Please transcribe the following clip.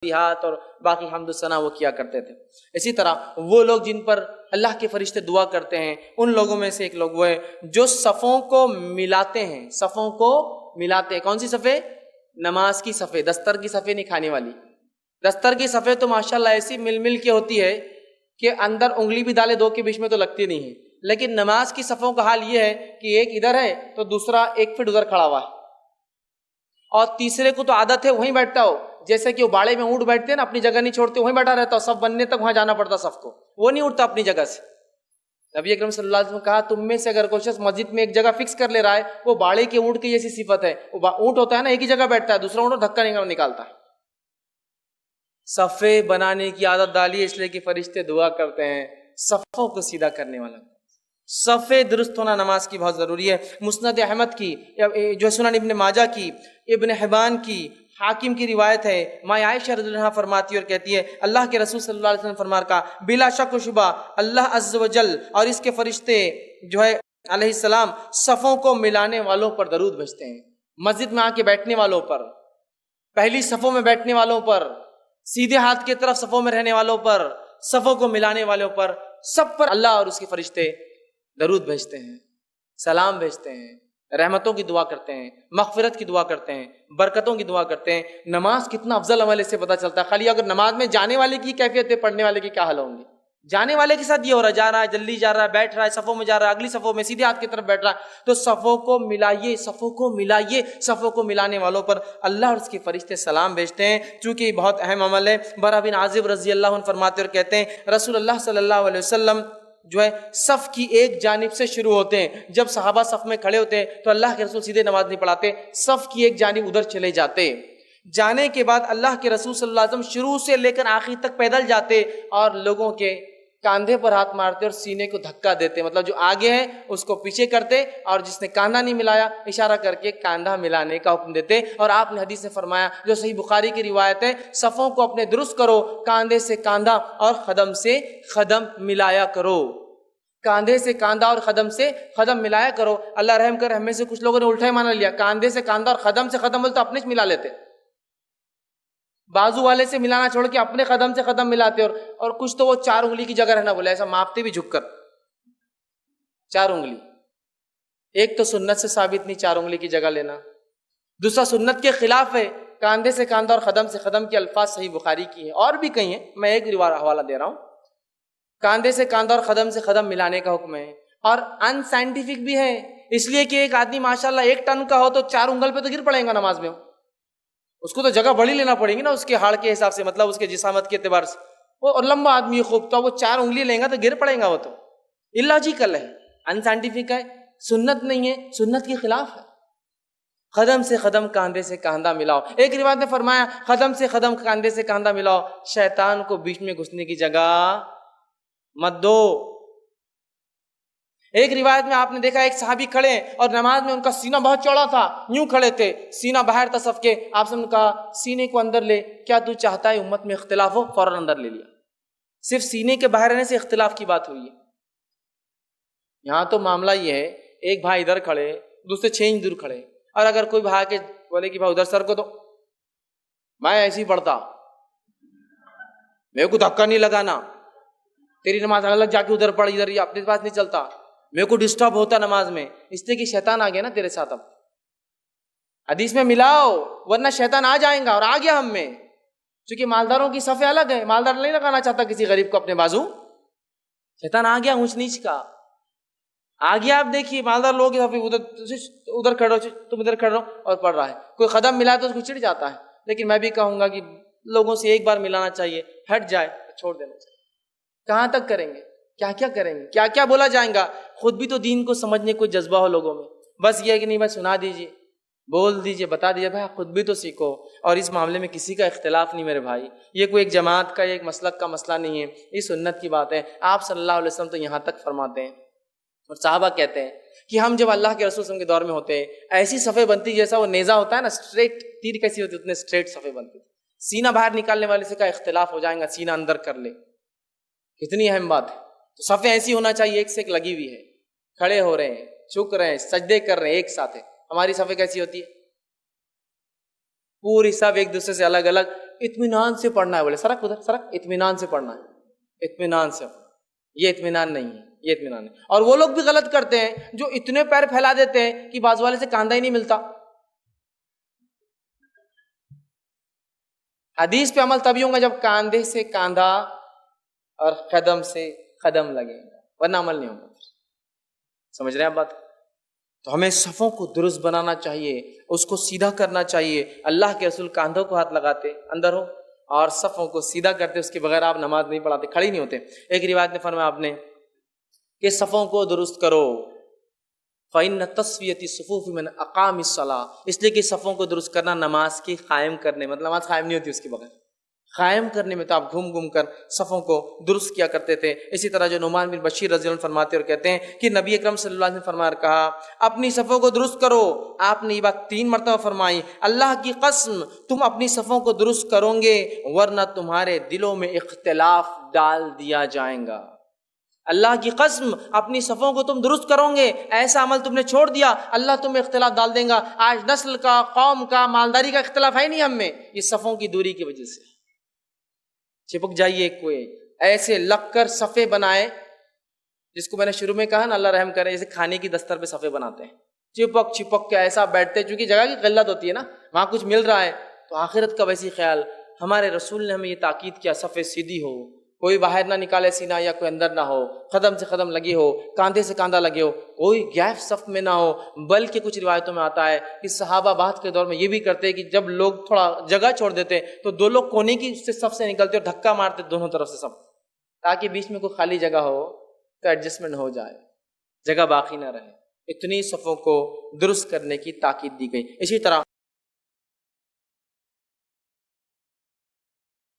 تسبیحات اور باقی حمد و ثنا وہ کیا کرتے تھے۔ اسی طرح وہ لوگ جن پر اللہ کے فرشتے دعا کرتے ہیں، ان لوگوں میں سے ایک لوگ وہ ہے جو صفوں کو ملاتے ہیں، صفوں کو ملاتے ہیں۔ کون سی صفیں؟ نماز کی صفیں، دستر کی صفیں نہیں کھانے والی۔ دستر کی صفیں تو ماشاءاللہ ایسی مل مل کے ہوتی ہے کہ اندر انگلی بھی ڈالے دو کے بیچ میں تو لگتی نہیں ہے، لیکن نماز کی صفوں کا حال یہ ہے کہ ایک ادھر ہے تو دوسرا 1 فٹ ادھر کھڑا ہوا ہے، اور تیسرے کو تو عادت ہے وہیں بیٹھتا ہو، جیسے کہ وہ باڑے میں اونٹ بیٹھتے ہیں نا، اپنی جگہ نہیں چھوڑتے، وہیں بیٹھا رہتا ہو، صف بننے تک وہاں جانا پڑتا صف کو، وہ نہیں اٹھتا اپنی جگہ سے۔ نبی اکرم صلی اللہ علیہ وسلم نے کہا تم میں سے اگر کوئی شخص مسجد میں ایک جگہ فکس کر لے رہا ہے، وہ باڑے کے اونٹ کی جیسی صفت ہے، وہ اونٹ ہوتا ہے نا ایک ہی جگہ بیٹھتا ہے، دوسرا اونٹ دھکا نکالتا ہے۔ صفے بنانے کی عادت ڈالی اس لیے کہ فرشتے دعا کرتے ہیں صفوں کو سیدھا کرنے والا۔ صفے درست ہونا نماز کی بہت ضروری ہے۔ مسند احمد کی، جو سنن ابن ماجہ کی، ابن حبان کی، حاکم کی روایت ہے، ماں عائشہ رضی اللہ عنہا فرماتی اور کہتی ہے اللہ کے رسول صلی اللہ علیہ وسلم فرمان کا بلا شک و شبہ اللہ عز و جل اور اس کے فرشتے جو ہے علیہ السلام صفوں کو ملانے والوں پر درود بھیجتے ہیں، مسجد میں آ کے بیٹھنے والوں پر، پہلی صفوں میں بیٹھنے والوں پر، سیدھے ہاتھ کی طرف صفوں میں رہنے والوں پر، صفوں کو ملانے والوں پر، سب پر اللہ اور اس کے فرشتے درود بھیجتے ہیں، سلام بھیجتے ہیں، رحمتوں کی دعا کرتے ہیں، مغفرت کی دعا کرتے ہیں، برکتوں کی دعا کرتے ہیں۔ نماز کتنا افضل عمل اس سے پتہ چلتا ہے۔ خالی اگر نماز میں جانے والے کی کیفیت ہے، پڑھنے والے کی کیا حال ہوں گے؟ جانے والے کے ساتھ یہ ہو رہا ہے، جا رہا ہے، جلدی جا رہا ہے، بیٹھ رہا ہے، صفوں میں جا رہا ہے، اگلی صفوں میں سیدھے ہاتھ کی طرف بیٹھ رہا ہے، تو صفوں کو ملائیے، صفوں کو ملائیے۔ صفوں کو ملانے والوں پر اللہ اور اس کے فرشتے سلام بھیجتے ہیں، چونکہ یہ بہت اہم عمل ہے۔ برا بن عازب رضی اللہ عنہ فرماتے اور کہتے ہیں رسول اللہ صلی اللہ علیہ وسلم جو ہے صف کی ایک جانب سے شروع ہوتے ہیں۔ جب صحابہ صف میں کھڑے ہوتے ہیں تو اللہ کے رسول سیدھے نماز نہیں پڑھاتے، صف کی ایک جانب ادھر چلے جاتے، جانے کے بعد اللہ کے رسول صلی اللہ علیہ وسلم شروع سے لے کر آخر تک پیدل جاتے اور لوگوں کے کاندھے پر ہاتھ مارتے اور سینے کو دھکا دیتے، مطلب جو آگے ہے اس کو پیچھے کرتے، اور جس نے کاندھا نہیں ملایا اشارہ کر کے کاندھا ملانے کا حکم دیتے۔ اور آپ نے حدیث میں فرمایا جو صحیح بخاری کی روایت ہے، صفوں کو اپنے درست کرو، کاندھے سے کاندھا اور قدم سے قدم ملایا کرو، کاندھے سے کاندھا اور قدم سے قدم ملایا کرو۔ اللہ رحم کر، ہمیں سے کچھ لوگوں نے الٹا ہی مانا لیا، کاندھے سے کاندھا اور قدم سے قدم بولتے اپنے سے ملا لیتے، بازو والے سے ملانا چھوڑ کے اپنے قدم سے قدم ملاتے، اور کچھ تو وہ 4 انگلی کی جگہ رہنا بولے، ایسا ماپتے بھی جھک کر 4 انگلی۔ ایک تو سنت سے ثابت نہیں 4 انگلی کی جگہ لینا، دوسرا سنت کے خلاف ہے۔ کاندھے سے کاندھا اور قدم سے قدم کے الفاظ صحیح بخاری کی ہیں، اور بھی کئی ہیں، میں ایک حوالہ دے رہا ہوں۔ کاندھے سے کاندھا اور قدم سے قدم ملانے کا حکم ہے، اور ان سائنٹیفک بھی ہے، اس لیے کہ ایک آدمی ماشاءاللہ 1 ٹن کا ہو تو 4 انگل پہ تو گر پڑے گا نماز میں، اس کو تو جگہ بڑی لینا پڑے گی نا اس کے ہاڑ کے حساب سے، مطلب اس کے جسامت کے اعتبار سے، وہ لمبا آدمی خوب تو وہ 4 انگلی لیں گا تو گر پڑے گا، وہ تو اللاجیکل ہے، ان سائنٹیفک ہے، سنت نہیں ہے، سنت کے خلاف ہے۔ قدم سے قدم کاندھے سے کاندھا ملاؤ۔ ایک روایت میں فرمایا قدم سے قدم کاندھے سے کاندھا ملاؤ، شیطان کو بیچ میں گھسنے کی جگہ مت دو۔ ایک روایت میں آپ نے دیکھا ایک صحابی کھڑے اور نماز میں ان کا سینہ بہت چوڑا تھا، یوں کھڑے تھے، سینہ باہر تھا صف کے، آپ نے کہا سینے کو اندر لے، کیا تو چاہتا ہے امت میں اختلاف ہو؟ فوراً اندر لے لیا۔ صرف سینے کے باہر رہنے سے اختلاف کی بات ہوئی ہے۔ یہاں تو معاملہ یہ ہے ایک بھائی ادھر کھڑے، دوسرے 6 انچ دور کھڑے، اور اگر کوئی بھائی کے بولے کہ بھائی ادھر سر کو، تو میں ایسے ہی پڑھتا، میرے کو دھکا نہیں لگانا، تیری نماز الگ جا کے ادھر پڑھ، ادھر یہ اپنے پاس نہیں چلتا، میرے کو ڈسٹرب ہوتا نماز میں، اس لیے کہ شیطان آ گیا نا تیرے ساتھ۔ اب حدیث میں ملاؤ ورنہ شیطان آ جائیں گا، اور آ گیا ہم میں، چونکہ مالداروں کی صفیں الگ ہیں، مالدار نہیں لگانا چاہتا کسی غریب کو اپنے بازو، شیطان آ گیا اونچ نیچ کا آ گیا۔ آپ دیکھیے مالدار لوگوں کی صفیں ادھر کھڑو، تم ادھر کھڑو اور پڑھ رہا ہے، کوئی قدم ملا تو اس کو چڑ جاتا ہے، لیکن میں بھی کہوں گا کہ لوگوں سے ایک بار ملانا چاہیے، ہٹ جائے چھوڑ دینا چاہیے۔ کہاں تک کریں گے؟ کیا کیا کریں گے؟ کیا کیا بولا جائیں گا؟ خود بھی تو دین کو سمجھنے کوئی جذبہ ہو لوگوں میں، بس یہ ہے کہ نہیں بھائی سنا دیجیے، بول دیجیے، بتا دیجیے، بھائی خود بھی تو سیکھو۔ اور اس معاملے میں کسی کا اختلاف نہیں میرے بھائی، یہ کوئی ایک جماعت کا یا ایک مسلک کا مسئلہ نہیں ہے، یہ سنت کی بات ہے۔ آپ صلی اللہ علیہ وسلم تو یہاں تک فرماتے ہیں، اور صحابہ کہتے ہیں کہ ہم جب اللہ کے رسول صلی اللہ علیہ وسلم کے دور میں ہوتے ہیں ایسی صفیں بنتی جیسا وہ نیزہ ہوتا ہے نا، اسٹریٹ تیر کیسی ہوتی ہے اتنے اسٹریٹ صفیں بنتی، سینہ باہر نکالنے والے سے کا اختلاف ہو جائے گا، سینہ اندر کر لے، کتنی اہم بات ہے۔ تو صفیں ایسی ہونا چاہیے ایک سے ایک لگی ہوئی ہے، کھڑے ہو رہے ہیں، جھک رہے ہیں، سجدے کر رہے ہیں، ایک ساتھ ہے۔ ہماری صفیں کیسی ہوتی ہے؟ پوری صف ایک دوسرے سے الگ الگ، اطمینان سے پڑھنا ہے، بولے سرک ادھر سرک، اطمینان سے پڑھنا ہے، اطمینان سے. یہ اطمینان نہیں ہے، یہ اطمینان ہے. اور وہ لوگ بھی غلط کرتے ہیں جو اتنے پیر پھیلا دیتے ہیں کہ بازو والے سے کاندھا ہی نہیں ملتا. حدیث پہ عمل تبھی ہوگا جب کاندھے سے کاندھا اور قدم سے قدم لگے گا، ورنہ عمل نہیں ہوگا. سمجھ رہے ہیں آپ بات؟ تو ہمیں صفوں کو درست بنانا چاہیے، اس کو سیدھا کرنا چاہیے. اللہ کے رسول کاندھوں کو ہاتھ لگاتے اندر ہو اور صفوں کو سیدھا کرتے، اس کے بغیر آپ نماز نہیں پڑھاتے، کھڑے نہیں ہوتے. ایک روایت نے فرمایا آپ نے کہ صفوں کو درست کرو، فَإِنَّ تَسْوِيَةِ الصُّفُوفِ مِنْ أَقَامِ الصَّلَاةِ، اس لیے کہ صفوں کو درست کرنا نماز کی قائم کرنے، مطلب نماز قائم نہیں ہوتی اس کے بغیر، قائم کرنے میں تو آپ گھوم گھوم کر صفوں کو درست کیا کرتے تھے. اسی طرح جو نعمان بن بشیر رضی اللہ عنہ فرماتے اور کہتے ہیں کہ نبی اکرم صلی اللہ علیہ وسلم نے فرمایا کہا اپنی صفوں کو درست کرو. آپ نے یہ بات 3 مرتبہ فرمائی. اللہ کی قسم تم اپنی صفوں کو درست کرو گے ورنہ تمہارے دلوں میں اختلاف ڈال دیا جائے گا. اللہ کی قسم اپنی صفوں کو تم درست کرو گے، ایسا عمل تم نے چھوڑ دیا اللہ تم میں اختلاف ڈال دیں گا. آج نسل کا، قوم کا، مالداری کا اختلاف ہے نہیں ہم میں، یہ صفوں کی دوری کی وجہ سے. چپک جائیے، کوئی ایسے لگ کر صفے بنائے، جس کو میں نے شروع میں کہا نا اللہ رحم کرے، جیسے کھانے کی دستر پہ صفے بناتے ہیں، چپک چپک کے ایسا بیٹھتے، چونکہ جگہ کی قلت ہوتی ہے نا، وہاں کچھ مل رہا ہے تو آخرت کا ویسی خیال. ہمارے رسول نے ہمیں یہ تاکید کیا صفے سیدھی ہو، کوئی باہر نہ نکالے سینہ یا کوئی اندر نہ ہو، قدم سے قدم لگی ہو، کاندھے سے کاندھا لگے ہو، کوئی گیپ صف میں نہ ہو. بلکہ کچھ روایتوں میں آتا ہے کہ صحابہ بعد کے دور میں یہ بھی کرتے کہ جب لوگ تھوڑا جگہ چھوڑ دیتے تو 2 لوگ کونے کی صف سے نکلتے اور دھکا مارتے دونوں طرف سے صف، تاکہ بیچ میں کوئی خالی جگہ ہو تو ایڈجسٹمنٹ ہو جائے، جگہ باقی نہ رہے. اتنی صفوں کو درست کرنے کی تاکید دی گئی. اسی طرح